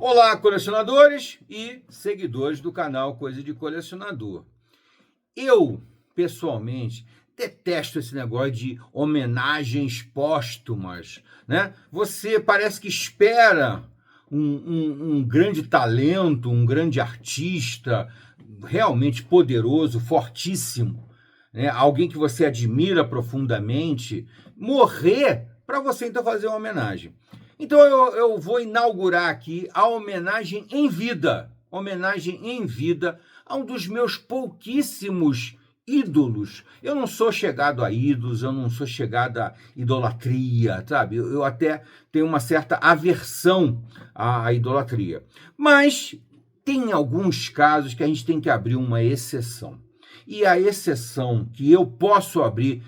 Olá, colecionadores e seguidores do canal Coisa de Colecionador. Eu, pessoalmente, detesto esse negócio de homenagens póstumas, né? Você parece que espera um grande talento, um grande artista, realmente poderoso, fortíssimo, né? Alguém que você admira profundamente, morrer para você então fazer uma homenagem. Então eu vou inaugurar aqui a homenagem em vida a um dos meus pouquíssimos ídolos. Eu não sou chegado a ídolos, eu não sou chegado a idolatria, sabe? Eu até tenho uma certa aversão à idolatria. Mas tem alguns casos que a gente tem que abrir uma exceção. E a exceção que eu posso abrir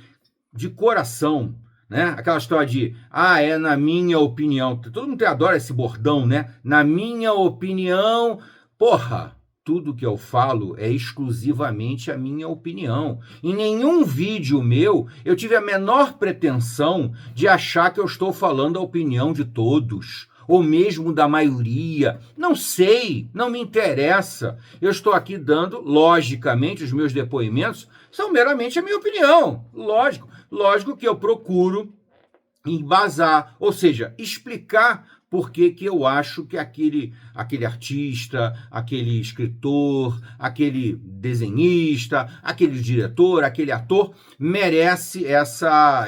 de coração, né? Aquela história de, é na minha opinião. Todo mundo adora esse bordão, né? Na minha opinião, porra, tudo que eu falo é exclusivamente a minha opinião. Em nenhum vídeo meu eu tive a menor pretensão de achar que eu estou falando a opinião de todos, ou mesmo da maioria. Não sei, não me interessa. Eu estou aqui dando, logicamente, os meus depoimentos são meramente a minha opinião. Lógico que eu procuro embasar, ou seja, explicar por que eu acho que aquele artista, aquele escritor, aquele desenhista, aquele diretor, aquele ator merece essa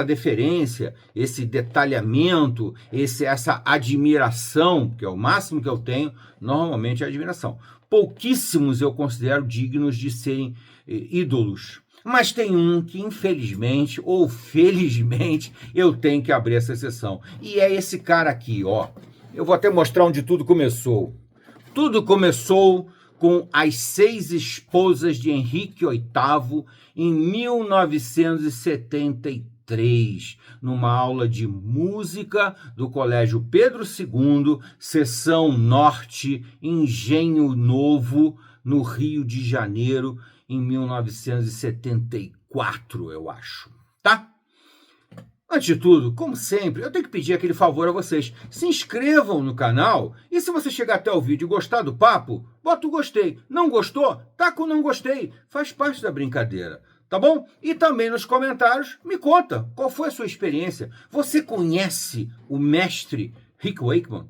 deferência, esse detalhamento, essa admiração, que é o máximo que eu tenho, normalmente é admiração. Pouquíssimos eu considero dignos de serem ídolos. Mas tem um que, infelizmente ou felizmente, eu tenho que abrir essa exceção. E é esse cara aqui, ó. Eu vou até mostrar onde tudo começou. Tudo começou com As Seis Esposas de Henrique VIII, em 1973, numa aula de música do Colégio Pedro II, Seção Norte, Engenho Novo, no Rio de Janeiro, em 1974, eu acho, tá? Antes de tudo, como sempre, eu tenho que pedir aquele favor a vocês. Se inscrevam no canal e se você chegar até o vídeo e gostar do papo, bota o gostei. Não gostou? Tá com não gostei. Faz parte da brincadeira, tá bom? E também nos comentários, me conta qual foi a sua experiência. Você conhece o mestre Rick Wakeman?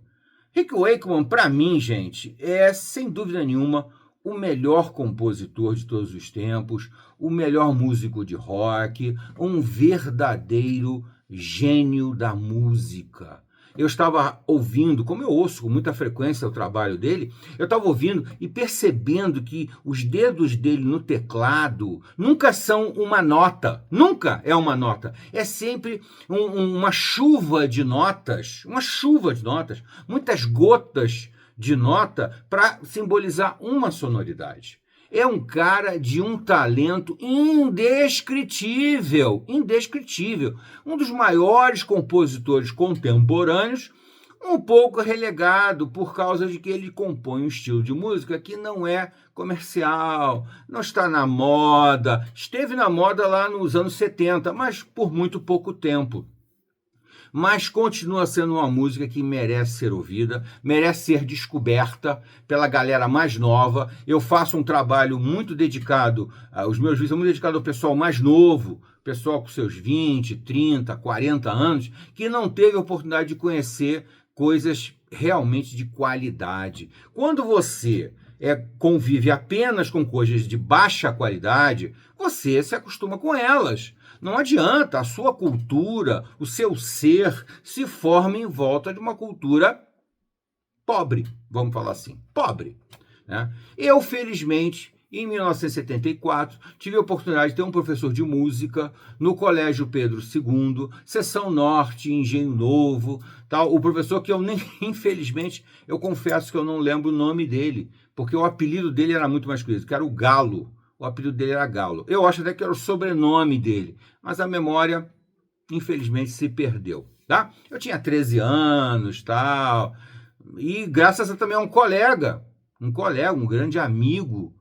Rick Wakeman, para mim, gente, é, sem dúvida nenhuma, o melhor compositor de todos os tempos, o melhor músico de rock, um verdadeiro gênio da música. Eu estava ouvindo, como eu ouço com muita frequência o trabalho dele, eu estava ouvindo e percebendo que os dedos dele no teclado nunca são uma nota, nunca é uma nota, é sempre uma chuva de notas, muitas gotas de nota para simbolizar uma sonoridade. É um cara de um talento indescritível, um dos maiores compositores contemporâneos, um pouco relegado por causa de que ele compõe um estilo de música que não é comercial, não está na moda, esteve na moda lá nos anos 70, mas por muito pouco tempo. Mas continua sendo uma música que merece ser ouvida, merece ser descoberta pela galera mais nova. Eu faço um trabalho muito dedicado, os meus vídeos são muito dedicados ao pessoal mais novo, pessoal com seus 20, 30, 40 anos, que não teve a oportunidade de conhecer coisas realmente de qualidade. Quando você convive apenas com coisas de baixa qualidade, você se acostuma com elas. Não adianta, a sua cultura, o seu ser, se forma em volta de uma cultura pobre, vamos falar assim, pobre, né? Eu, felizmente, em 1974, tive a oportunidade de ter um professor de música no Colégio Pedro II, Seção Norte, Engenho Novo, tal. O professor que eu nem, infelizmente, eu confesso que eu não lembro o nome dele, porque o apelido dele era muito mais conhecido, que era o Galo. O apelido dele era Galo. Eu acho até que era o sobrenome dele, mas a memória, infelizmente, se perdeu, tá? Eu tinha 13 anos, tal, e graças a também a um colega, um grande amigo,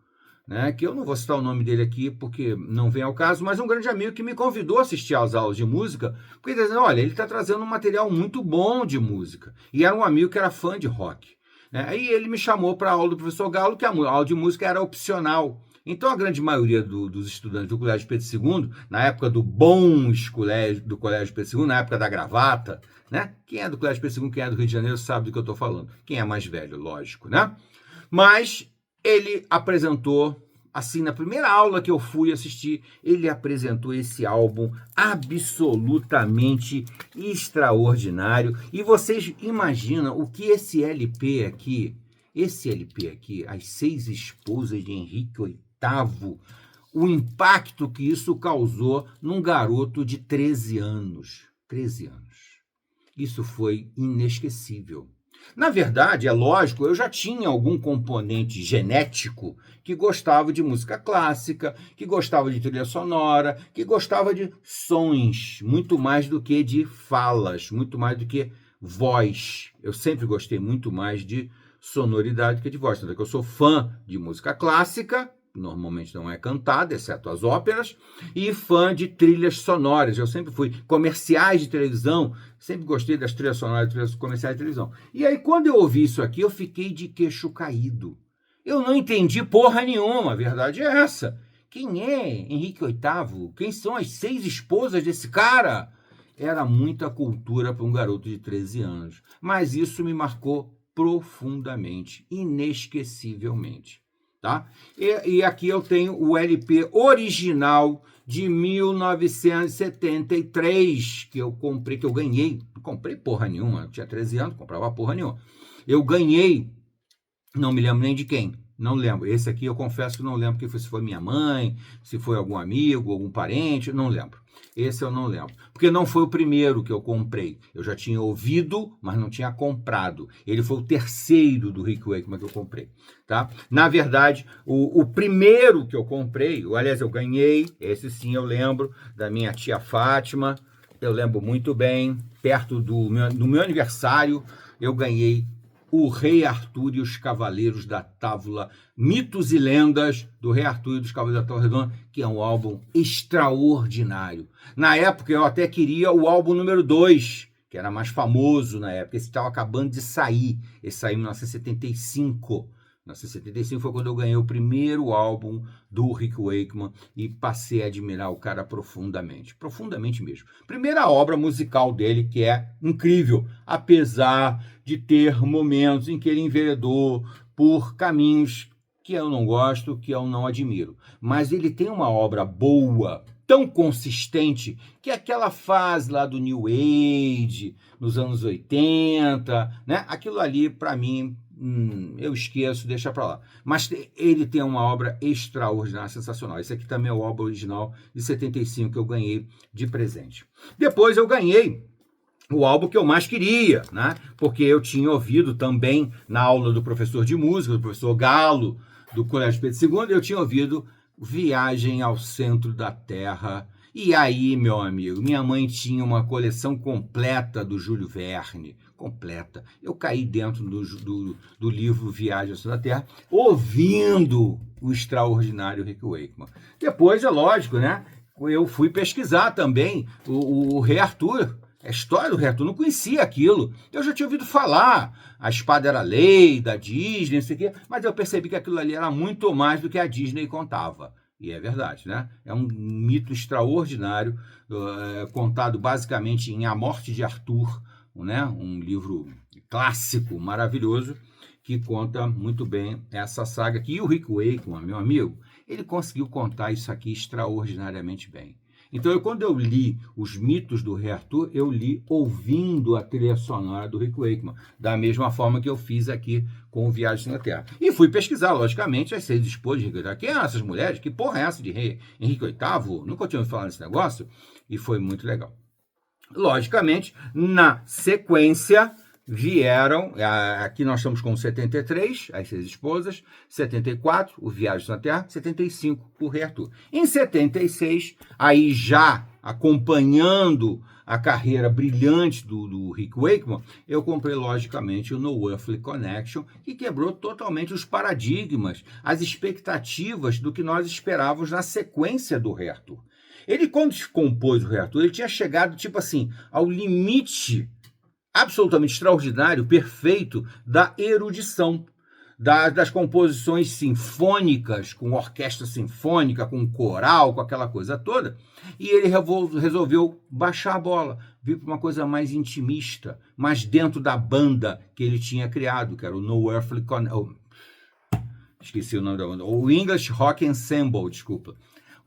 né, que eu não vou citar o nome dele aqui porque não vem ao caso, mas um grande amigo que me convidou a assistir às aulas de música, porque ele dizendo, olha, ele está trazendo um material muito bom de música. E era um amigo que era fã de rock. Né? Aí ele me chamou para a aula do professor Galo, que a aula de música era opcional. Então a grande maioria dos estudantes do Colégio Pedro II, na época do do Colégio Pedro II, na época da gravata, né? Quem é do Colégio Pedro II, quem é do Rio de Janeiro sabe do que eu estou falando. Quem é mais velho, lógico, né? Mas ele apresentou, assim, na primeira aula que eu fui assistir, ele apresentou esse álbum absolutamente extraordinário. E vocês imaginam o que esse LP aqui, As Seis Esposas de Henrique VIII, o impacto que isso causou num garoto de 13 anos. 13 anos. Isso foi inesquecível. Na verdade, é lógico, eu já tinha algum componente genético que gostava de música clássica, que gostava de trilha sonora, que gostava de sons, muito mais do que de falas, muito mais do que voz. Eu sempre gostei muito mais de sonoridade do que de voz. Tanto é que eu sou fã de música clássica, normalmente não é cantada, exceto as óperas, e fã de trilhas sonoras. Eu sempre fui comerciais de televisão, sempre gostei das trilhas sonoras, trilhas comerciais de televisão. E aí, quando eu ouvi isso aqui, eu fiquei de queixo caído. Eu não entendi porra nenhuma, a verdade é essa. Quem é Henrique VIII? Quem são as 6 esposas desse cara? Era muita cultura para um garoto de 13 anos. Mas isso me marcou profundamente, inesquecivelmente. Tá? E aqui eu tenho o LP original de 1973, que eu comprei, que eu ganhei. Não comprei porra nenhuma, eu tinha 13 anos, comprava porra nenhuma. Eu ganhei, não me lembro nem de quem, não lembro. Esse aqui eu confesso que não lembro se foi minha mãe, se foi algum amigo, algum parente, não lembro. Esse eu não lembro. Porque não foi o primeiro que eu comprei. Eu já tinha ouvido, mas não tinha comprado. Ele foi o terceiro do Rick Wakeman que eu comprei. Tá? Na verdade, o primeiro que eu comprei, aliás, eu ganhei, esse sim eu lembro, da minha tia Fátima. Eu lembro muito bem, perto do meu aniversário, eu ganhei O Rei Arthur e os Cavaleiros da Távola, Mitos e Lendas do Rei Arthur e dos Cavaleiros da Távola Redonda, que é um álbum extraordinário. Na época, eu até queria o álbum número 2, que era mais famoso na época. Esse estava acabando de sair. Esse saiu em 1975. 1975 foi quando eu ganhei o primeiro álbum do Rick Wakeman e passei a admirar o cara profundamente. Profundamente mesmo. Primeira obra musical dele, que é incrível, apesar de ter momentos em que ele enveredou por caminhos que eu não gosto, que eu não admiro. Mas ele tem uma obra boa, tão consistente, que é aquela fase lá do New Age, nos anos 80, né? Aquilo ali, para mim, eu esqueço, deixa para lá. Mas ele tem uma obra extraordinária, sensacional. Esse aqui também é o álbum original de 75 que eu ganhei de presente. Depois eu ganhei o álbum que eu mais queria, né? Porque eu tinha ouvido também na aula do professor de música, do professor Galo, do Colégio Pedro II, eu tinha ouvido Viagem ao Centro da Terra. E aí, meu amigo, minha mãe tinha uma coleção completa do Júlio Verne, completa. Eu caí dentro do livro Viagem ao Centro da Terra, ouvindo o extraordinário Rick Wakeman. Depois, é lógico, né? Eu fui pesquisar também o Rei Arthur, a história do Rei Arthur, não conhecia aquilo. Eu já tinha ouvido falar, a espada era lei da Disney, não sei o quê, mas eu percebi que aquilo ali era muito mais do que a Disney contava. E é verdade, né? É um mito extraordinário, contado basicamente em A Morte de Arthur, né? Um livro clássico, maravilhoso, que conta muito bem essa saga aqui. E o Rick Wakeman, meu amigo, ele conseguiu contar isso aqui extraordinariamente bem. Então, quando eu li Os Mitos do Rei Arthur, eu li ouvindo a trilha sonora do Rick Wakeman, da mesma forma que eu fiz aqui com o Viagem na Terra. E fui pesquisar, logicamente, as 6 esposas de Henrique VIII. Quem eram essas mulheres? Que porra é essa de rei Henrique VIII? Nunca tinha ouvido falar nesse negócio. E foi muito legal. Logicamente, na sequência, vieram, aqui nós estamos com 73, as 6 esposas, 74, o Viagem na Terra, 75, o Rei Arthur. Em 76, aí já acompanhando a carreira brilhante do Rick Wakeman, eu comprei, logicamente, o No Earthly Connection, que quebrou totalmente os paradigmas, as expectativas do que nós esperávamos na sequência do Rei Arthur. Ele, quando compôs o Rei Arthur, ele tinha chegado, tipo assim, ao limite absolutamente extraordinário, perfeito, da erudição, das composições sinfônicas, com orquestra sinfônica, com coral, com aquela coisa toda, e ele resolveu baixar a bola, vir para uma coisa mais intimista, mais dentro da banda que ele tinha criado, que era o No Earthly Connection, esqueci o nome da banda, o English Rock Ensemble, desculpa,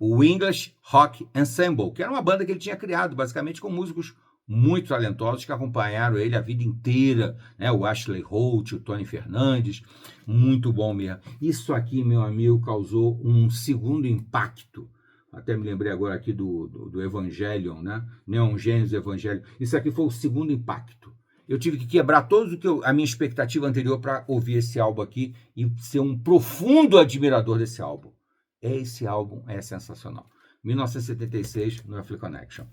o English Rock Ensemble, que era uma banda que ele tinha criado, basicamente com músicos muito talentosos que acompanharam ele a vida inteira, né? O Ashley Holt, o Tony Fernandes, muito bom mesmo. Isso aqui, meu amigo, causou um segundo impacto. Até me lembrei agora aqui do Evangelion, né? Neon Genesis Evangelion. Isso aqui foi o segundo impacto. Eu tive que quebrar a minha expectativa anterior para ouvir esse álbum aqui e ser um profundo admirador desse álbum. Esse álbum é sensacional. 1976, no Earthly Connection.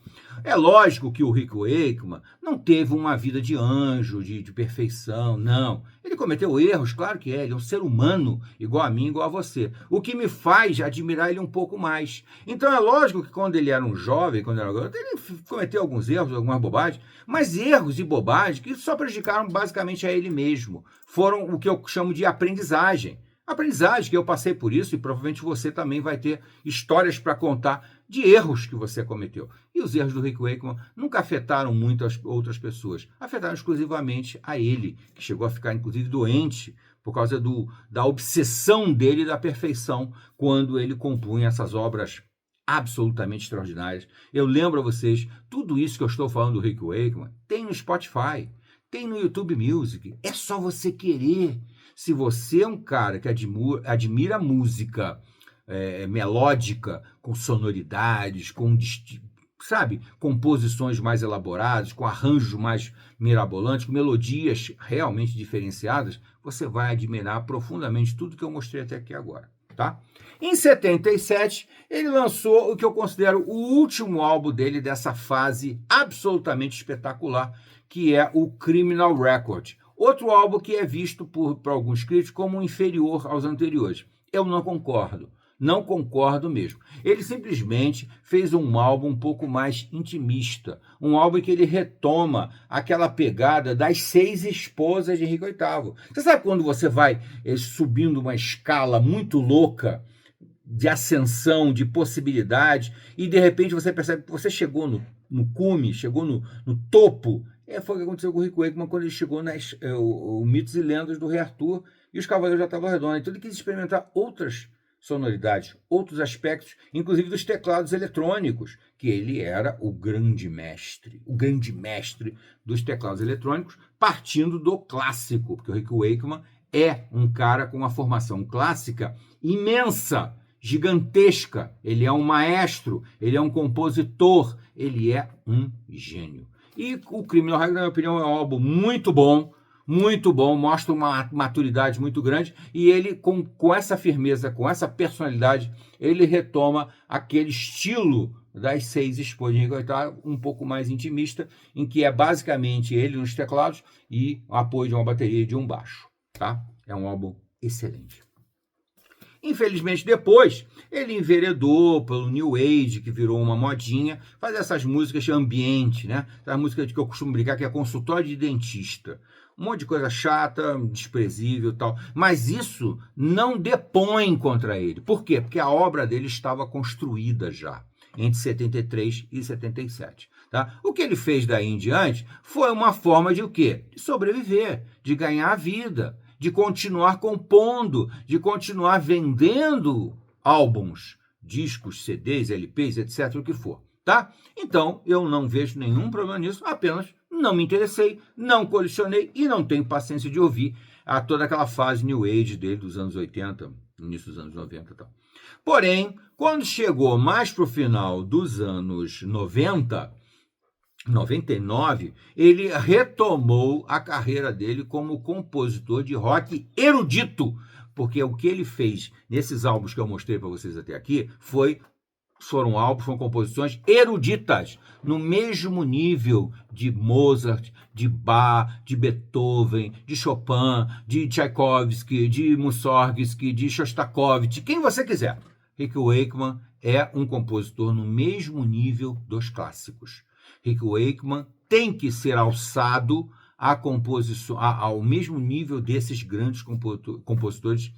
É lógico que o Rick Wakeman não teve uma vida de anjo, de perfeição, não. Ele cometeu erros, claro que é, ele é um ser humano, igual a mim, igual a você. O que me faz admirar ele um pouco mais. Então é lógico que quando ele era um jovem, quando era garoto, ele cometeu alguns erros, algumas bobagens, mas erros e bobagens que só prejudicaram basicamente a ele mesmo. Foram o que eu chamo de aprendizagem. Aprendizagem, que eu passei por isso e provavelmente você também vai ter histórias para contar de erros que você cometeu. E os erros do Rick Wakeman nunca afetaram muito as outras pessoas, afetaram exclusivamente a ele, que chegou a ficar inclusive doente por causa da obsessão dele da perfeição quando ele compunha essas obras absolutamente extraordinárias. Eu lembro a vocês, tudo isso que eu estou falando do Rick Wakeman tem no Spotify, tem no YouTube Music, é só você querer. Se você é um cara que admira música melódica, com sonoridades, com, sabe, composições mais elaboradas, com arranjos mais mirabolantes, com melodias realmente diferenciadas, você vai admirar profundamente tudo que eu mostrei até aqui agora, tá? Em 77, ele lançou o que eu considero o último álbum dele dessa fase absolutamente espetacular, que é o Criminal Record. Outro álbum que é visto por alguns críticos como inferior aos anteriores. Eu não concordo. Não concordo mesmo. Ele simplesmente fez um álbum um pouco mais intimista. Um álbum que ele retoma aquela pegada das 6 esposas de Henrique VIII. Você sabe quando você vai subindo uma escala muito louca de ascensão, de possibilidade, e de repente você percebe que você chegou no cume, chegou no topo. Foi o que aconteceu com o Rick Wakeman quando ele chegou o Mitos e Lendas do Rei Arthur e os Cavaleiros da Tábua Redonda. Então ele quis experimentar outras sonoridades, outros aspectos, inclusive dos teclados eletrônicos, que ele era o grande mestre dos teclados eletrônicos, partindo do clássico, porque o Rick Wakeman é um cara com uma formação clássica imensa, gigantesca. Ele é um maestro, ele é um compositor, ele é um gênio. E o Criminal Record, na minha opinião, é um álbum muito bom, mostra uma maturidade muito grande, e ele, com essa firmeza, com essa personalidade, ele retoma aquele estilo das 6 esposas de Henrique VIII, um pouco mais intimista, em que é basicamente ele nos teclados e o apoio de uma bateria e de um baixo, tá? É um álbum excelente. Infelizmente, depois, ele enveredou pelo New Age, que virou uma modinha, fazer essas músicas de ambiente, né? Essa música que eu costumo brincar, que é consultório de dentista. Um monte de coisa chata, desprezível e tal. Mas isso não depõe contra ele. Por quê? Porque a obra dele estava construída já, entre 73 e 77. Tá? O que ele fez daí em diante foi uma forma de o quê? De sobreviver, de ganhar a vida, de continuar compondo, de continuar vendendo álbuns, discos, CDs, LPs, etc., o que for, tá? Então, eu não vejo nenhum problema nisso, apenas não me interessei, não colecionei e não tenho paciência de ouvir toda aquela fase New Age dele dos anos 80, início dos anos 90 e tal. Porém, quando chegou mais para o final dos anos 90, 99, ele retomou a carreira dele como compositor de rock erudito, porque o que ele fez nesses álbuns que eu mostrei para vocês até aqui foram álbuns, foram composições eruditas, no mesmo nível de Mozart, de Bach, de Beethoven, de Chopin, de Tchaikovsky, de Mussorgsky, de Shostakovich, quem você quiser. Rick Wakeman é um compositor no mesmo nível dos clássicos. Rick Wakeman tem que ser alçado à composição, ao mesmo nível desses grandes compositores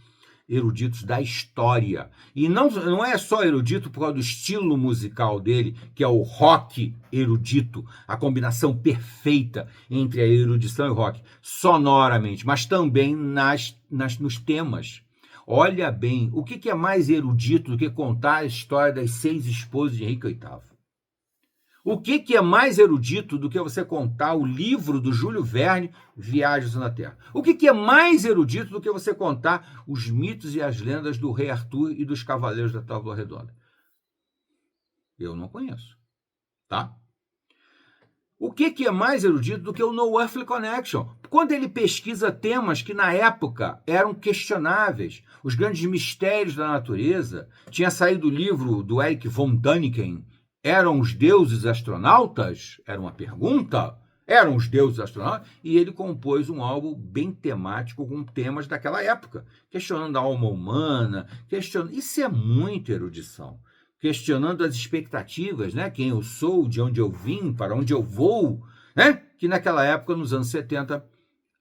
eruditos da história. E não é só erudito por causa do estilo musical dele, que é o rock erudito, a combinação perfeita entre a erudição e o rock, sonoramente, mas também nos temas. Olha bem, o que é mais erudito do que contar a história das 6 esposas de Henrique VIII? O que é mais erudito do que você contar o livro do Júlio Verne, Viagens na Terra? O que é mais erudito do que você contar os mitos e as lendas do Rei Arthur e dos Cavaleiros da Távola Redonda? Eu não conheço, tá? O que é mais erudito do que o No Earthly Connection? Quando ele pesquisa temas que na época eram questionáveis, os grandes mistérios da natureza, tinha saído o livro do Erich von Däniken, eram os deuses astronautas? Era uma pergunta. Eram os deuses astronautas? E ele compôs um álbum bem temático com temas daquela época, questionando a alma humana, Isso é muita erudição. Questionando as expectativas, né? Quem eu sou, de onde eu vim, para onde eu vou, né? Que naquela época, nos anos 70,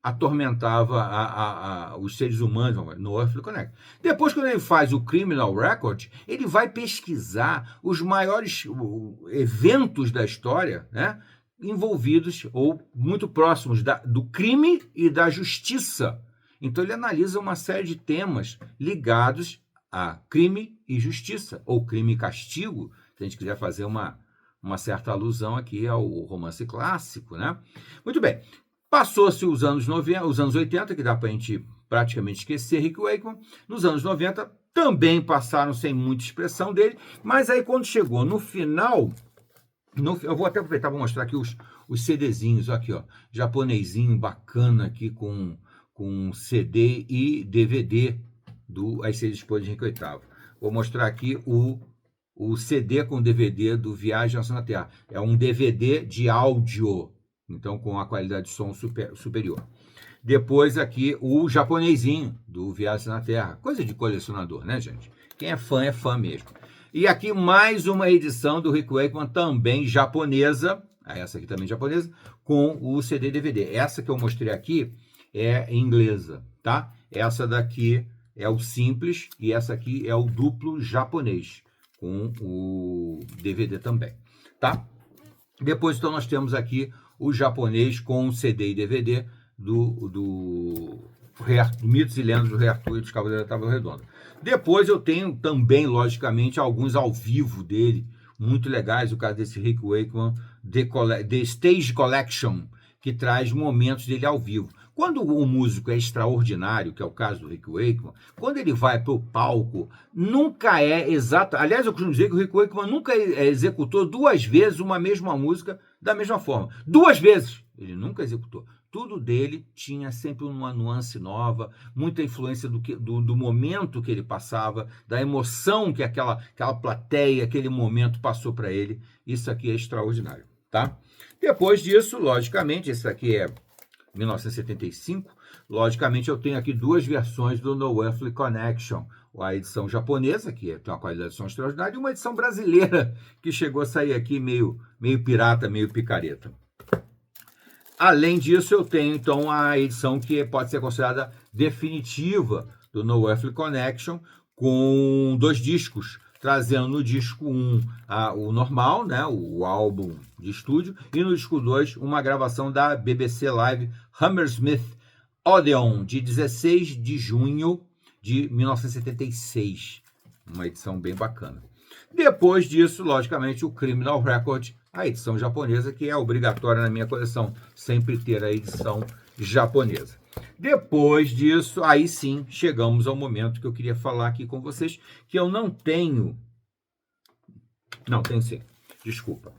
atormentava os seres humanos no Earthly Connection. Depois, quando ele faz o Criminal Record, ele vai pesquisar os maiores eventos da história, né, envolvidos ou muito próximos do crime e da justiça. Então, ele analisa uma série de temas ligados a crime e justiça, ou crime e castigo, se a gente quiser fazer uma certa alusão aqui ao romance clássico, né? Muito bem. Passou-se os anos 90, os anos 80, que dá para a gente praticamente esquecer Rick Wakeman. Nos anos 90 também passaram sem muita expressão dele, mas aí quando chegou no final, eu vou até aproveitar para mostrar aqui os CDzinhos, aqui ó, japonesinho bacana aqui com CD e DVD do As 6 Esposas de Henrique VIII. Vou mostrar aqui o CD com DVD do Viagens na Terra. É um DVD de áudio, então com a qualidade de som superior. Depois aqui o japonesinho do Viagens na Terra. Coisa de colecionador, né, gente? Quem é fã mesmo. E aqui mais uma edição do Rick Wakeman, também japonesa, essa aqui também japonesa, com o CD e DVD. Essa que eu mostrei aqui é inglesa, tá? Essa daqui é o simples e essa aqui é o duplo japonês, com o DVD também, tá? Depois, então, nós temos aqui o japonês com CD e DVD do Mitos e Lendas do Rei Arthur e dos Cavaleiros da Távola Redonda. Depois eu tenho também, logicamente, alguns ao vivo dele, muito legais, o caso desse Rick Wakeman, The Stage Collection, que traz momentos dele ao vivo. Quando o músico é extraordinário, que é o caso do Rick Wakeman, quando ele vai para o palco, nunca é exato. Aliás, eu costumo dizer que o Rick Wakeman nunca executou 2 vezes uma mesma música da mesma forma. 2 vezes! Ele nunca executou. Tudo dele tinha sempre uma nuance nova, muita influência do momento que ele passava, da emoção que aquela plateia, aquele momento passou para ele. Isso aqui é extraordinário, tá? Depois disso, logicamente, esse aqui é 1975, logicamente eu tenho aqui 2 versões do No Earthly Connection, a edição japonesa, que tem uma qualidade de som extraordinária, e uma edição brasileira, que chegou a sair aqui meio pirata, meio picareta. Além disso, eu tenho então a edição que pode ser considerada definitiva do No Earthly Connection, com 2 discos, trazendo no disco 1 o normal, né, o álbum de estúdio, e no disco 2 uma gravação da BBC Live Hammersmith Odeon, de 16 de junho de 1976. Uma edição bem bacana. Depois disso, logicamente, o Criminal Record, a edição japonesa, que é obrigatória na minha coleção, sempre ter a edição japonesa. Depois disso, aí sim, chegamos ao momento que eu queria falar aqui com vocês, que eu não tenho... Não, tenho sim, desculpa.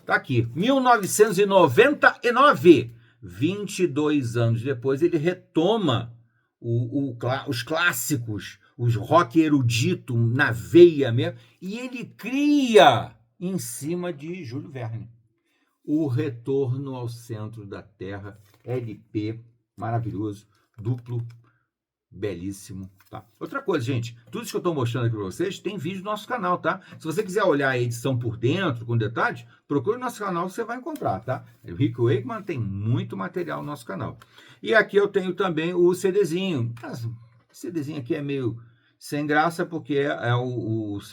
Tá aqui, 1999, 22 anos depois, ele retoma os clássicos, os rock erudito na veia mesmo, e ele cria em cima de Júlio Verne. O Retorno ao Centro da Terra, LP, maravilhoso, duplo, belíssimo, tá? Outra coisa, gente, tudo isso que eu estou mostrando aqui para vocês tem vídeo no nosso canal, tá? Se você quiser olhar a edição por dentro, com detalhes, procure o nosso canal, você vai encontrar, tá? O Rick Wakeman tem muito material no nosso canal. E aqui eu tenho também o CDzinho. O CDzinho aqui é meio sem graça, porque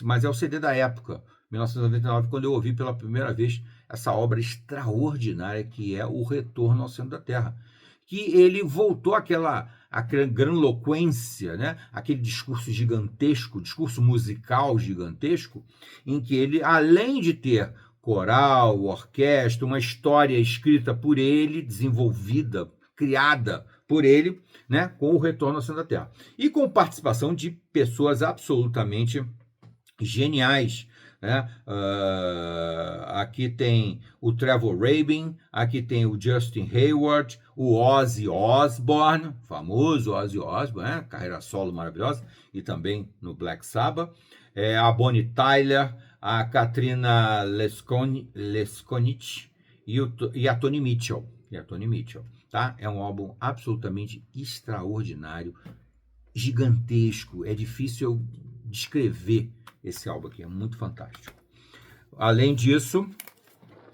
mas é o CD da época, 1999, quando eu ouvi pela primeira vez essa obra extraordinária que é O Retorno ao Centro da Terra. Que ele voltou àquela grandiloquência, né? Aquele discurso gigantesco, discurso musical gigantesco, em que ele, além de ter coral, orquestra, uma história escrita por ele, desenvolvida, criada por ele, né? Com O Retorno ao Centro da Terra. E com participação de pessoas absolutamente geniais, né? Aqui tem o Trevor Rabin, aqui tem o Justin Hayward, o Ozzy Osbourne, famoso Ozzy Osbourne, né? Carreira solo maravilhosa, e também no Black Sabbath, a Bonnie Tyler, a Katrina Leskonich e a Toni Mitchell. Tá? É um álbum absolutamente extraordinário, gigantesco, é difícil eu descrever esse álbum aqui, é muito fantástico. Além disso,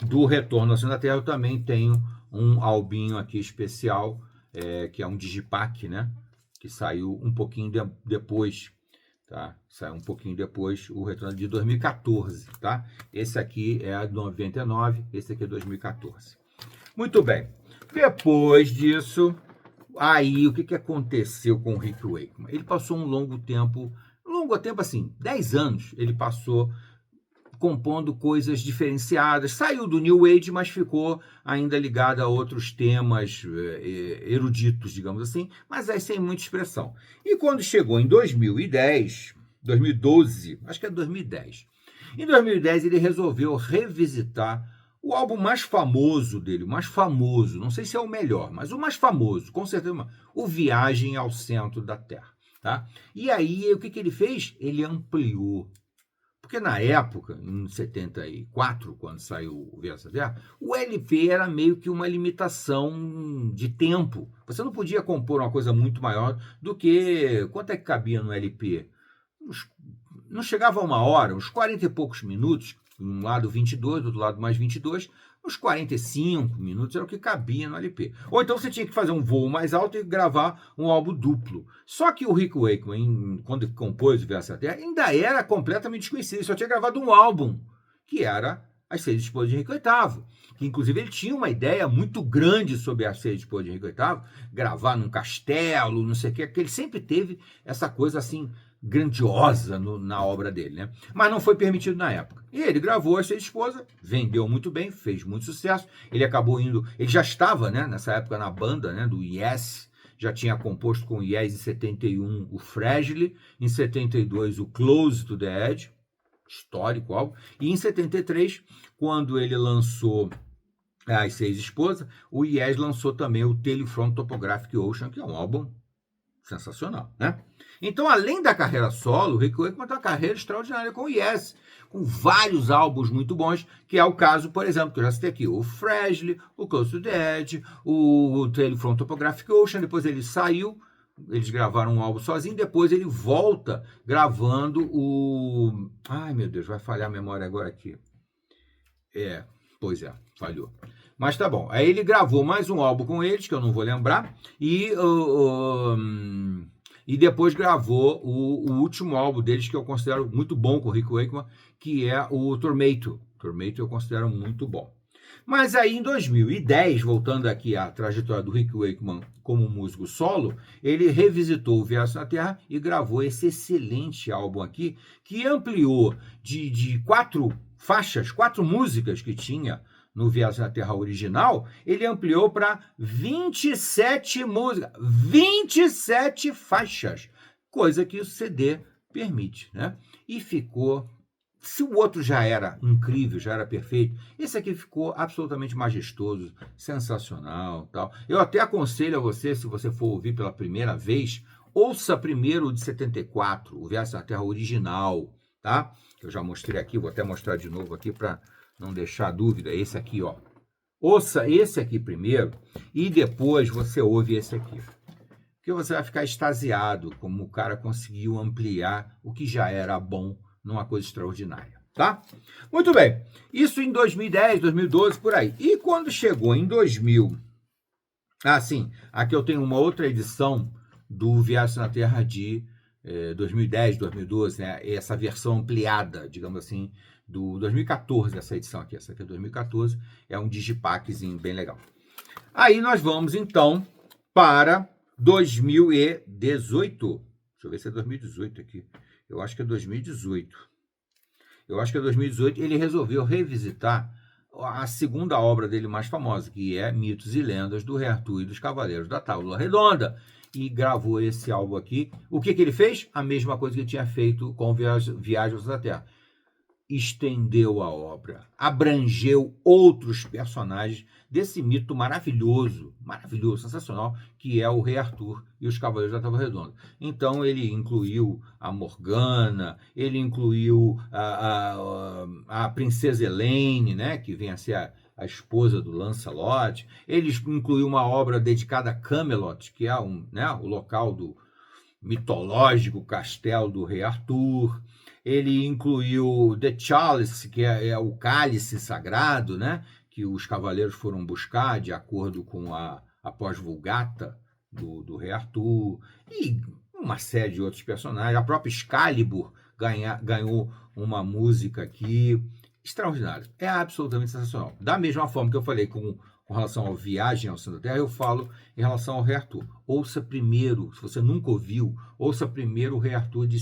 do Retorno ao Centro da Terra, eu também tenho um albinho aqui especial, que é um digipack, né? Que saiu um pouquinho depois, tá? Saiu um pouquinho depois, o Retorno de 2014, tá? Esse aqui é de 99, esse aqui é 2014. Muito bem. Depois disso, aí o que aconteceu com o Rick Wakeman? Ele passou um longo tempo assim, 10 anos, ele passou compondo coisas diferenciadas, saiu do New Age, mas ficou ainda ligado a outros temas eruditos, digamos assim, mas aí sem muita expressão. E quando chegou em 2012, acho que é 2010, em 2010 ele resolveu revisitar o álbum mais famoso dele, o mais famoso, não sei se é o melhor, mas o mais famoso, com certeza, o Viagem ao Centro da Terra. Tá? E aí, o que ele fez? Ele ampliou. Porque na época, em 74, quando saiu o Viagem à Terra, o LP era meio que uma limitação de tempo. Você não podia compor uma coisa muito maior do que... Quanto é que cabia no LP? Não chegava a uma hora, uns 40 e poucos minutos, um lado 22, do outro lado mais 22, uns 45 minutos era o que cabia no LP. Ou então você tinha que fazer um voo mais alto e gravar um álbum duplo. Só que o Rick Wakeman, quando compôs o Viagem à Terra, ainda era completamente desconhecido. Ele só tinha gravado um álbum, que era As Seis Esposas de Henrique VIII. Que, inclusive, ele tinha uma ideia muito grande sobre As Seis Esposas de Henrique VIII, gravar num castelo, não sei o quê, porque ele sempre teve essa coisa assim grandiosa na obra dele, né? Mas não foi permitido na época. E ele gravou As Seis Esposas, vendeu muito bem, fez muito sucesso. Ele acabou indo, ele já estava, né, nessa época na banda, né, do Yes, já tinha composto com o Yes em 71 o Fragile, em 72 o Close to the Edge, histórico álbum, e em 73, quando ele lançou As Seis Esposas, o Yes lançou também o Telefront Topographic Ocean, que é um álbum sensacional, né? Então, além da carreira solo, o Rick Wakeman tem uma carreira extraordinária com o Yes, com vários álbuns muito bons, que é o caso, por exemplo, que eu já citei aqui, o Fragile, o Close to the Edge, o Telefront Topographic Ocean, depois ele saiu, eles gravaram um álbum sozinho, depois ele volta gravando o... Ai, meu Deus, vai falhar a memória agora aqui. Pois é, falhou. Mas tá bom. Aí ele gravou mais um álbum com eles, que eu não vou lembrar, e depois gravou o último álbum deles, que eu considero muito bom com o Rick Wakeman, que é o Tormato. Tormato eu considero muito bom. Mas aí em 2010, voltando aqui à trajetória do Rick Wakeman como músico solo, ele revisitou o Viagem à Terra e gravou esse excelente álbum aqui, que ampliou de 4 faixas, 4 músicas que tinha no Viagem à Terra original, ele ampliou para 27 músicas, 27 faixas, coisa que o CD permite, né? E ficou se o outro já era incrível, já era perfeito, esse aqui ficou absolutamente majestoso, sensacional, tal. Eu até aconselho a você, se você for ouvir pela primeira vez, ouça primeiro o de 74, o Viagem na Terra original, tá? Eu já mostrei aqui, vou até mostrar de novo aqui para não deixar dúvida. Esse aqui, ó. Ouça esse aqui primeiro e depois você ouve esse aqui. Porque você vai ficar extasiado como o cara conseguiu ampliar o que já era bom numa coisa extraordinária, tá? Muito bem. Isso em 2010, 2012, por aí. E quando chegou em 2000... Ah, sim. Aqui eu tenho uma outra edição do Viagem na Terra de 2010, 2012, né? Essa versão ampliada, digamos assim, do 2014, essa edição aqui. Essa aqui é 2014. É um digipackzinho bem legal. Aí nós vamos, então, para 2018. Deixa eu ver se é 2018 aqui. Eu acho que é 2018. Ele resolveu revisitar a segunda obra dele mais famosa, que é Mitos e Lendas do Rei Arthur e dos Cavaleiros da Tábua Redonda. E gravou esse álbum aqui. O que ele fez? A mesma coisa que ele tinha feito com Viagens da Terra. Estendeu a obra, abrangeu outros personagens desse mito maravilhoso, sensacional, que é o Rei Arthur e os Cavaleiros da Tábua Redonda. Então ele incluiu a Morgana, ele incluiu a Princesa Elaine, né, que vem a ser a esposa do Lancelot. Ele incluiu uma obra dedicada a Camelot, que é o local do mitológico castelo do Rei Arthur. Ele incluiu The Chalice, que é o cálice sagrado, né? Que os cavaleiros foram buscar de acordo com a pós-vulgata do Rei Arthur. E uma série de outros personagens. A própria Excalibur ganhou uma música aqui extraordinária. É absolutamente sensacional. Da mesma forma que eu falei com relação ao Viagem ao Centro da Terra, eu falo em relação ao Rei Arthur. Ouça primeiro, se você nunca ouviu, ouça primeiro o Rei Arthur de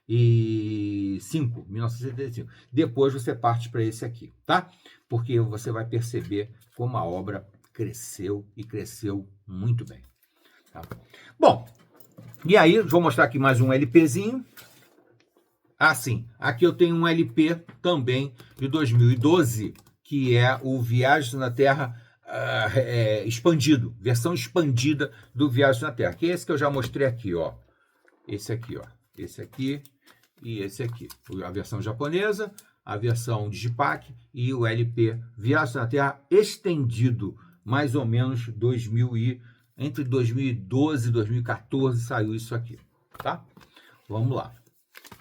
1975. Depois você parte para esse aqui, tá? Porque você vai perceber como a obra cresceu e cresceu muito bem. Tá? Bom, e aí, vou mostrar aqui mais um LPzinho. Ah, sim. Aqui eu tenho um LP também de 2012, que é o Viagem na Terra expandido, versão expandida do Viagem na Terra, que é esse que eu já mostrei aqui, ó. Esse aqui, ó. Esse aqui e esse aqui. A versão japonesa, a versão digipack e o LP Viagem na Terra estendido, mais ou menos entre 2012 e 2014 saiu isso aqui, tá? Vamos lá.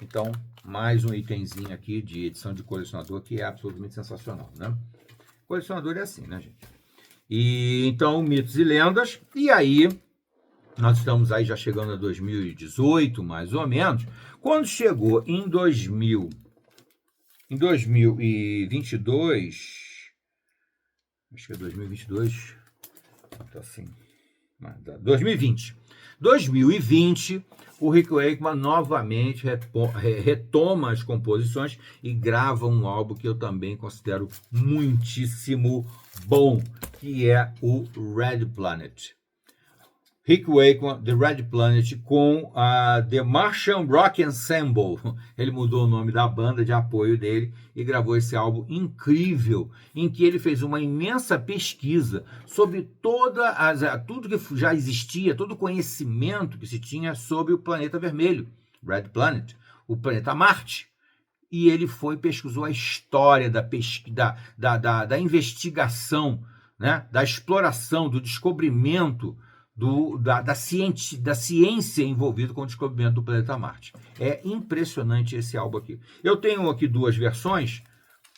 Então, mais um itemzinho aqui de edição de colecionador que é absolutamente sensacional, né? Colecionador é assim, né, gente? E então, Mitos e Lendas. E aí, nós estamos aí já chegando a 2018, mais ou menos. Quando chegou em 2022, acho que é 2022, tá assim, 2020, o Rick Wakeman novamente retoma as composições e grava um álbum que eu também considero muitíssimo bom, que é o Red Planet. Rick Wakeman, The Red Planet, com a The Martian Rock Ensemble. Ele mudou o nome da banda de apoio dele e gravou esse álbum incrível, em que ele fez uma imensa pesquisa sobre tudo que já existia, todo o conhecimento que se tinha sobre o planeta vermelho, Red Planet, o planeta Marte. E ele pesquisou a história da investigação, né, da exploração, do descobrimento da ciência envolvida com o descobrimento do planeta Marte. É impressionante esse álbum aqui. Eu tenho aqui duas versões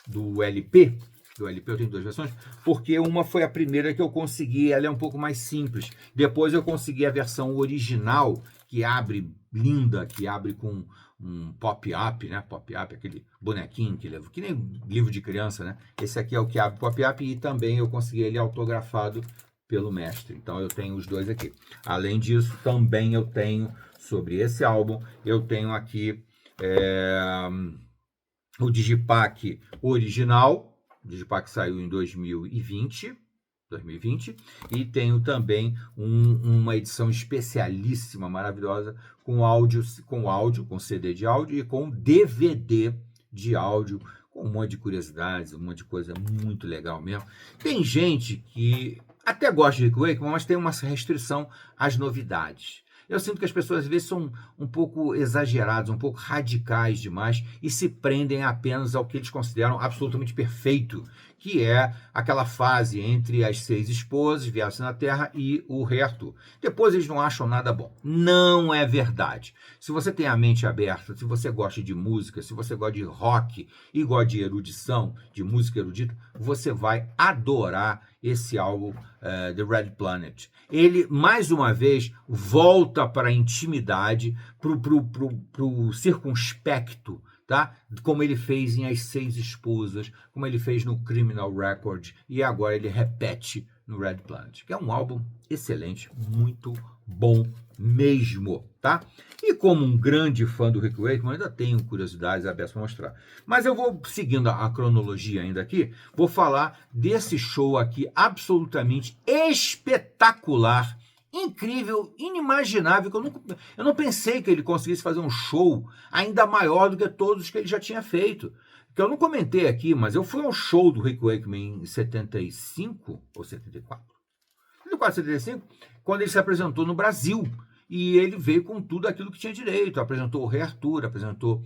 do LP. Do LP eu tenho duas versões, porque uma foi a primeira que eu consegui, ela é um pouco mais simples. Depois eu consegui a versão original, que abre linda, que abre com um pop-up, né? Pop-up, aquele bonequinho que nem livro de criança, né? Esse aqui é o que abre pop-up e também eu consegui ele autografado pelo mestre. Então eu tenho os dois aqui. Além disso, também eu tenho sobre esse álbum, eu tenho aqui o Digipack original. O Digipack saiu em 2020, e tenho também uma edição especialíssima, maravilhosa, com CD de áudio e com DVD de áudio, com um monte de curiosidades, um monte de coisa muito legal mesmo. Tem gente que até gosta de Rick Wakeman, mas tem uma restrição às novidades. Eu sinto que as pessoas às vezes são um pouco exageradas, um pouco radicais demais e se prendem apenas ao que eles consideram absolutamente perfeito, que é aquela fase entre as 6 esposas, Viagem na Terra e o Rei Arthur. Depois eles não acham nada bom. Não é verdade. Se você tem a mente aberta, se você gosta de música, se você gosta de rock e gosta de erudição, de música erudita, você vai adorar esse álbum The Red Planet. Ele, mais uma vez, volta para a intimidade, para o circunspecto, tá? Como ele fez em As 6 Esposas, como ele fez no Criminal Record, e agora ele repete no Red Planet, que é um álbum excelente, muito bom mesmo, tá? E como um grande fã do Rick Wakeman, ainda tenho curiosidades abertas para mostrar. Mas eu vou, seguindo a cronologia ainda aqui, vou falar desse show aqui absolutamente espetacular, incrível, inimaginável, que eu não pensei que ele conseguisse fazer um show ainda maior do que todos os que ele já tinha feito. Que eu não comentei aqui, mas eu fui ao show do Rick Wakeman em 75 ou 74. 74, 75, quando ele se apresentou no Brasil. E ele veio com tudo aquilo que tinha direito. Apresentou o Rei Arthur, apresentou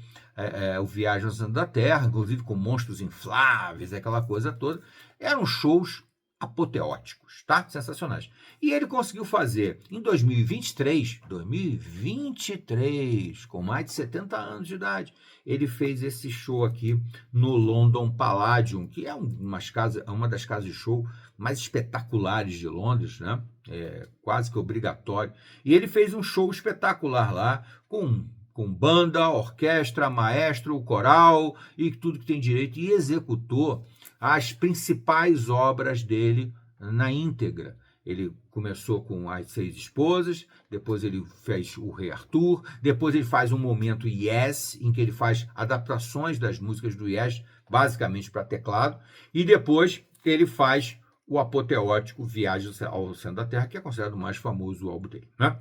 o Viagem ao Centro da Terra, inclusive com monstros infláveis, aquela coisa toda. Eram shows apoteóticos, tá? Sensacionais. E ele conseguiu fazer em 2023, com mais de 70 anos de idade, ele fez esse show aqui no London Palladium, que é uma das casas de show mais espetaculares de Londres, né? É quase que obrigatório. E ele fez um show espetacular lá, com banda, orquestra, maestro, coral e tudo que tem direito, e executou as principais obras dele na íntegra. Ele começou com As 6 Esposas, depois ele fez o Rei Arthur, depois ele faz um momento Yes, em que ele faz adaptações das músicas do Yes, basicamente para teclado, e depois ele faz o apoteótico Viagem ao Centro da Terra, que é considerado o mais famoso álbum dele, né?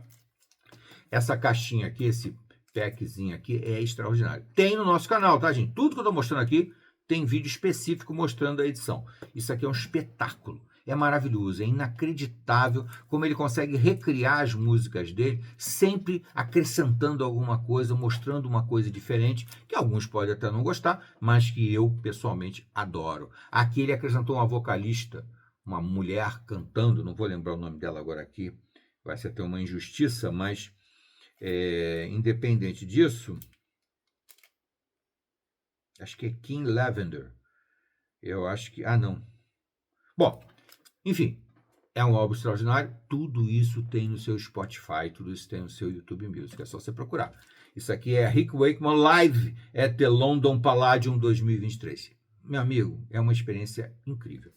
Essa caixinha aqui, esse packzinho aqui é extraordinário. Tem no nosso canal, tá, gente? Tudo que eu estou mostrando aqui tem vídeo específico mostrando a edição. Isso aqui é um espetáculo. É maravilhoso, é inacreditável como ele consegue recriar as músicas dele, sempre acrescentando alguma coisa, mostrando uma coisa diferente, que alguns podem até não gostar, mas que eu, pessoalmente, adoro. Aqui ele acrescentou uma vocalista, uma mulher cantando, não vou lembrar o nome dela agora aqui, vai ser até uma injustiça, mas independente disso, acho que é Kim Lavender. Eu acho que... não. Bom, enfim, é um álbum extraordinário. Tudo isso tem no seu Spotify, tudo isso tem no seu YouTube Music. É só você procurar. Isso aqui é Rick Wakeman Live at the London Palladium 2023. Meu amigo, é uma experiência incrível.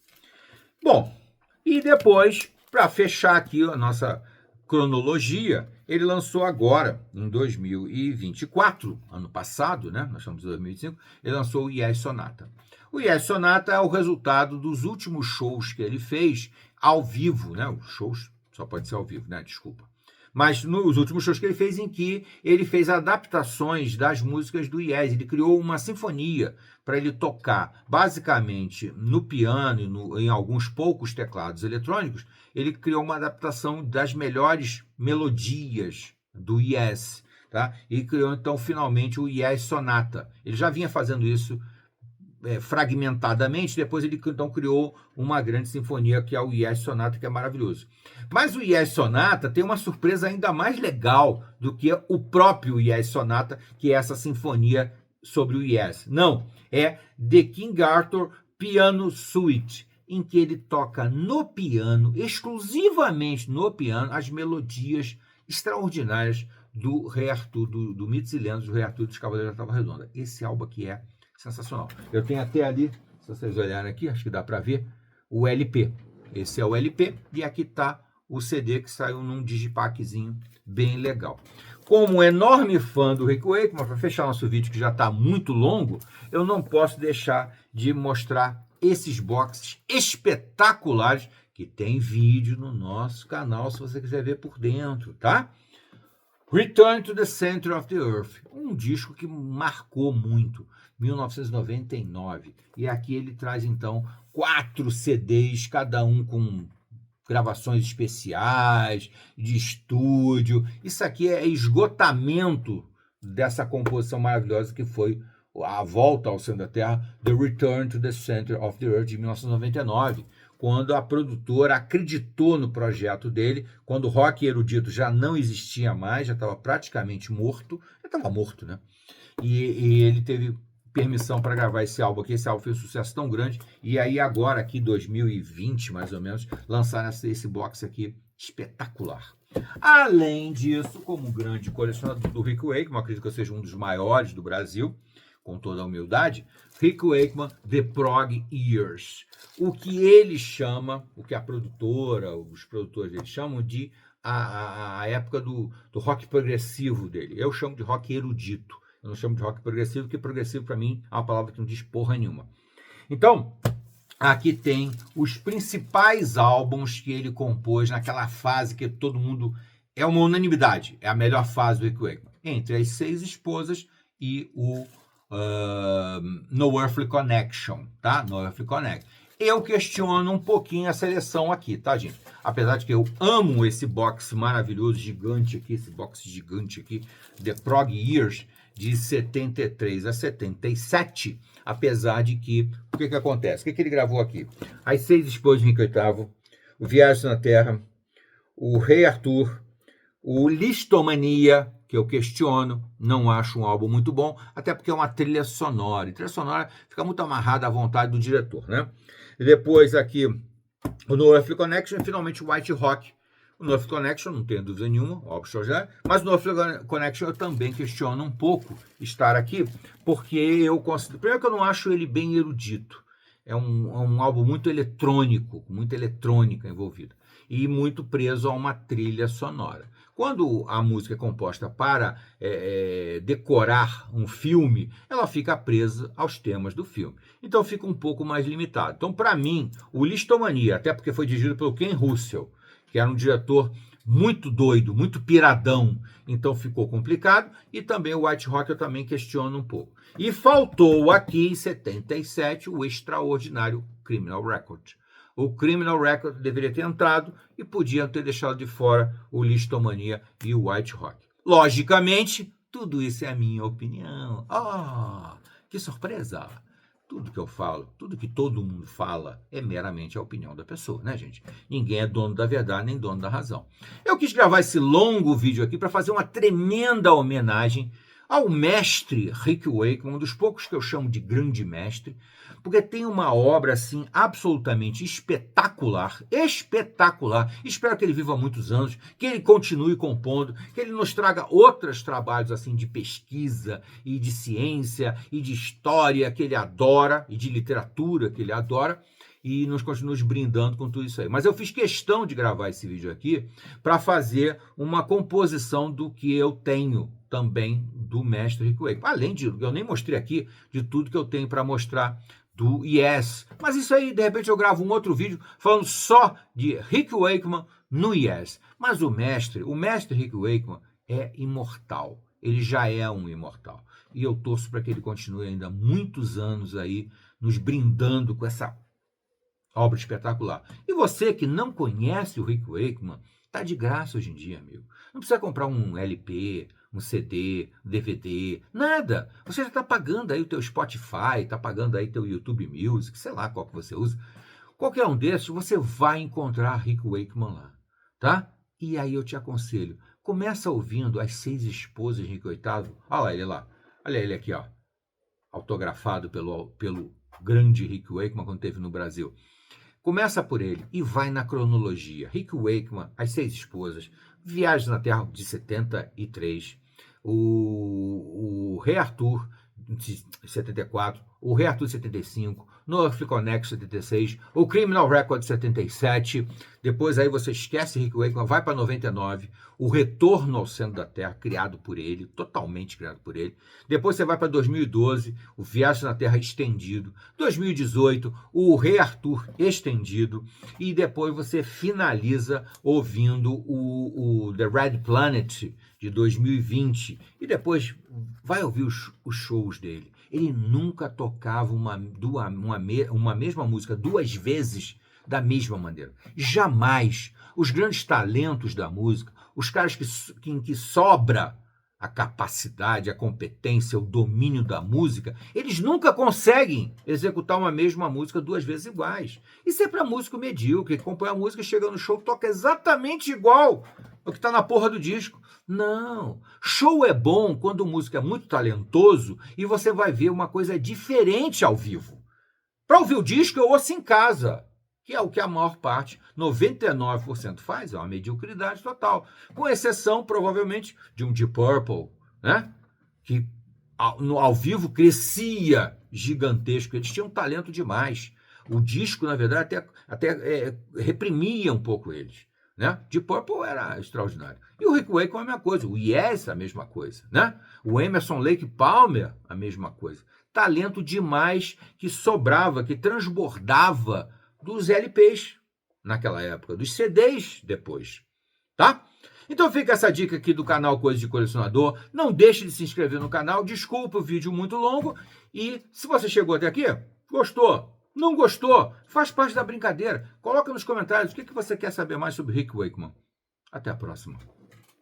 Bom, e depois, para fechar aqui a nossa cronologia, ele lançou agora, em 2024, ano passado, né? Nós estamos em 2025, ele lançou o Yes Sonata. O Yes Sonata é o resultado dos últimos shows que ele fez ao vivo, né? Os shows só pode ser ao vivo, né? Desculpa. Mas nos últimos shows que ele fez, em que ele fez adaptações das músicas do Yes, ele criou uma sinfonia para ele tocar, basicamente no piano e em alguns poucos teclados eletrônicos. Ele criou uma adaptação das melhores melodias do Yes, tá? E criou então finalmente o Yes Sonata. Ele já vinha fazendo isso fragmentadamente, depois ele então criou uma grande sinfonia que é o Yes Sonata, que é maravilhoso. Mas o Yes Sonata tem uma surpresa ainda mais legal do que o próprio Yes Sonata, que é essa sinfonia sobre o Yes. Não, é The King Arthur Piano Suite, em que ele toca no piano, exclusivamente no piano, as melodias extraordinárias do Rei Arthur, do Mitos e Lendas do Rei Arthur dos Cavaleiros da Távola Redonda. Esse álbum aqui é sensacional. Eu tenho até ali, se vocês olharem aqui, acho que dá para ver, o LP. Esse é o LP e aqui está o CD que saiu num digipackzinho bem legal. Como um enorme fã do Rick Wakeman, para fechar nosso vídeo que já está muito longo, eu não posso deixar de mostrar esses boxes espetaculares que tem vídeo no nosso canal, se você quiser ver por dentro, tá? Return to the Center of the Earth, um disco que marcou muito, 1999. E aqui ele traz, então, 4 CDs, cada um com gravações especiais, de estúdio. Isso aqui é esgotamento dessa composição maravilhosa que foi A Volta ao Centro da Terra, The Return to the Center of the Earth, de 1999, quando a produtora acreditou no projeto dele, quando o rock erudito já não existia mais, já estava praticamente morto, já estava morto, né? E ele teve permissão para gravar esse álbum aqui. Esse álbum fez um sucesso tão grande. E aí agora, aqui 2020, mais ou menos, lançaram esse box aqui espetacular. Além disso, como grande colecionador do Rick Wakeman, acredito que eu seja um dos maiores do Brasil, com toda a humildade, Rick Wakeman, The Prog Years. O que ele chama, o que a produtora, os produtores dele chamam de a época do rock progressivo dele. Eu chamo de rock erudito. Eu não chamo de rock progressivo, porque progressivo para mim é uma palavra que não diz porra nenhuma. Então, aqui tem os principais álbuns que ele compôs naquela fase que todo mundo... É uma unanimidade, é a melhor fase do Rick Wakeman. Entre as 6 esposas e o No Earthly Connection, tá? No Earthly Connection. Eu questiono um pouquinho a seleção aqui, tá, gente? Apesar de que eu amo esse box maravilhoso, gigante aqui, esse box gigante aqui, The Prog Years, de 73 a 77, apesar de que... O que acontece? O que ele gravou aqui? As 6 esposas de Henrique VIII, o Viagem na Terra, o Rei Arthur, o Listomania, que eu questiono, não acho um álbum muito bom, até porque é uma trilha sonora. E trilha sonora fica muito amarrada à vontade do diretor, né? E depois aqui, o No Earthly Connection e finalmente o White Rock. O No Earthly Connection, não tenho dúvida nenhuma, óbvio já, mas o No Earthly Connection eu também questiono um pouco estar aqui, porque eu considero... Primeiro que eu não acho ele bem erudito. É um álbum muito eletrônico, com muita eletrônica envolvida, e muito preso a uma trilha sonora. Quando a música é composta para decorar um filme, ela fica presa aos temas do filme. Então fica um pouco mais limitado. Então, para mim, o Listomania, até porque foi dirigido pelo Ken Russell, que era um diretor muito doido, muito piradão, então ficou complicado. E também o White Rock eu também questiono um pouco. E faltou aqui, em 77, o extraordinário Criminal Record. O Criminal Record deveria ter entrado e podiam ter deixado de fora o Listomania e o White Rock. Logicamente, tudo isso é a minha opinião. Ah, que surpresa! Tudo que eu falo, tudo que todo mundo fala é meramente a opinião da pessoa, né, gente? Ninguém é dono da verdade nem dono da razão. Eu quis gravar esse longo vídeo aqui para fazer uma tremenda homenagem ao mestre Rick Wakeman, um dos poucos que eu chamo de grande mestre, porque tem uma obra, assim, absolutamente espetacular, espetacular. Espero que ele viva muitos anos, que ele continue compondo, que ele nos traga outros trabalhos, assim, de pesquisa e de ciência e de história que ele adora e de literatura que ele adora, e nos continue brindando com tudo isso aí. Mas eu fiz questão de gravar esse vídeo aqui para fazer uma composição do que eu tenho também do mestre Rick Wakeman. Além de, eu nem mostrei aqui de tudo que eu tenho para mostrar do Yes. Mas isso aí, de repente, eu gravo um outro vídeo falando só de Rick Wakeman no Yes. Mas o mestre Rick Wakeman é imortal. Ele já é um imortal. E eu torço para que ele continue ainda muitos anos aí nos brindando com essa obra espetacular. E você que não conhece o Rick Wakeman, tá de graça hoje em dia, amigo. Não precisa comprar um LP, um CD, um DVD, nada. Você já está pagando aí o teu Spotify, está pagando aí teu YouTube Music, sei lá qual que você usa. Qualquer um desses, você vai encontrar Rick Wakeman lá, tá? E aí eu te aconselho, começa ouvindo As 6 Esposas de Rick VIII. Olha lá ele lá. Olha ele aqui, ó. Autografado pelo grande Rick Wakeman quando esteve no Brasil. Começa por ele e vai na cronologia. Rick Wakeman, As 6 Esposas, Viagem na Terra de 73, o Rei Arthur de 74, o Rare Tour 75, No Earthly Connection 76, o Criminal Record 77, depois aí você esquece Rick Wakeman, vai para 99, o Retorno ao Centro da Terra, criado por ele, totalmente criado por ele. Depois você vai para 2012, o Viagem na Terra estendido, 2018, o Rei Arthur estendido, e depois você finaliza ouvindo o The Red Planet de 2020, e depois vai ouvir os shows dele. Ele nunca tocava uma mesma música duas vezes da mesma maneira. Jamais. Os grandes talentos da música, os caras que sobra a capacidade, a competência, o domínio da música, eles nunca conseguem executar uma mesma música duas vezes iguais. Isso é para músico medíocre, que compõe a música, chega no show, toca exatamente igual ao que está na porra do disco. Não. Show é bom quando o músico é muito talentoso e você vai ver uma coisa diferente ao vivo. Para ouvir o disco, eu ouço em casa, que é o que a maior parte, 99% faz, é uma mediocridade total. Com exceção, provavelmente, de um Deep Purple, né? Que ao vivo crescia gigantesco. Eles tinham talento demais. O disco, na verdade, até reprimia um pouco eles. Né? Deep Purple era extraordinário. E o Rick Wakeman a mesma coisa. O Yes, a mesma coisa. Né? O Emerson Lake Palmer, a mesma coisa. Talento demais que sobrava, que transbordava dos LPs naquela época, dos CDs depois, tá? Então fica essa dica aqui do canal Coisa de Colecionador. Não deixe de se inscrever no canal. Desculpa o vídeo muito longo. E se você chegou até aqui, gostou, não gostou, faz parte da brincadeira. Coloca nos comentários o que você quer saber mais sobre Rick Wakeman. Até a próxima.